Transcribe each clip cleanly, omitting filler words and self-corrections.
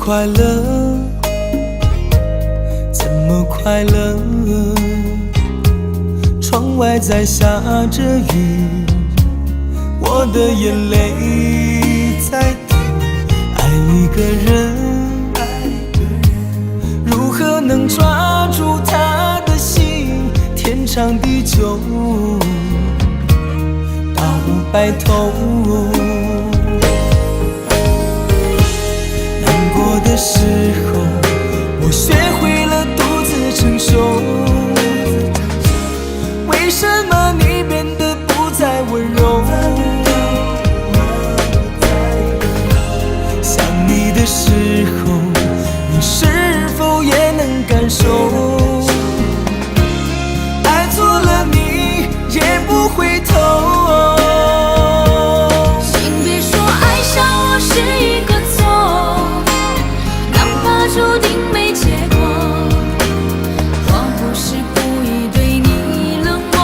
快乐？怎么快乐？窗外在下着雨，我的眼泪在滴。爱一个人，如何能抓住他的心？天长地久，到白头。难过的时候，我学会了独自承受。为什么你变得不再温柔？想你的时候，你是否也能感受？爱错了你也不回头。请别说爱上我是一个错，哪怕注定没结果。我不是故意对你冷漠，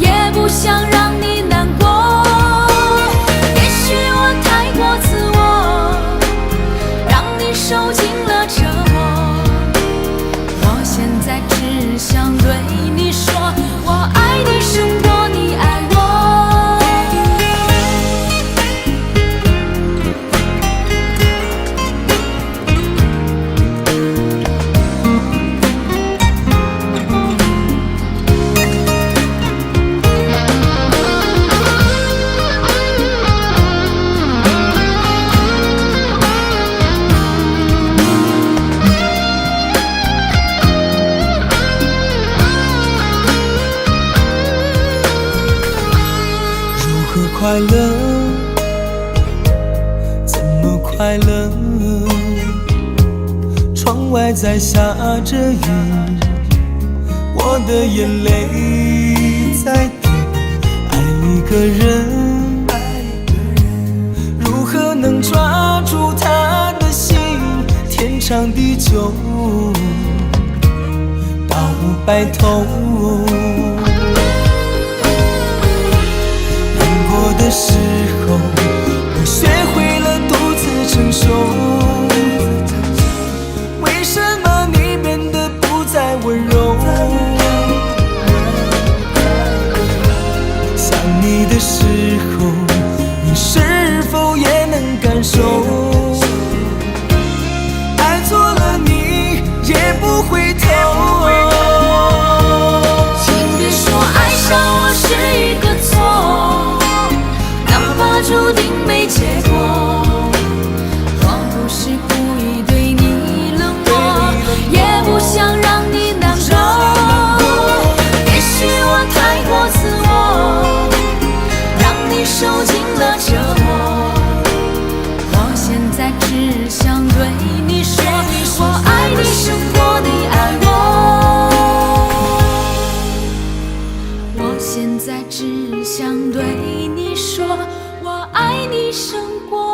也不想让你难过。也许我太过自我，让你受尽了折磨。我现在只想对你说，我爱你胜过你爱我。快乐？怎么快乐？窗外在下着雨，我的眼泪在滴。爱一个人，如何能抓住他的心？天长地久，到白头。的时候，我学会了独自承受。为什么你变得不再温柔？想你的时候，你是否也能感受？爱错了你也不回头。请别说爱上我是一个错，注定没结果。我不是故意对你冷漠，也不想让你难过。也许我太过自我，让你受尽了折磨。我现在只想对你说，我爱你胜过你爱我。我现在只想对你说，我爱你胜过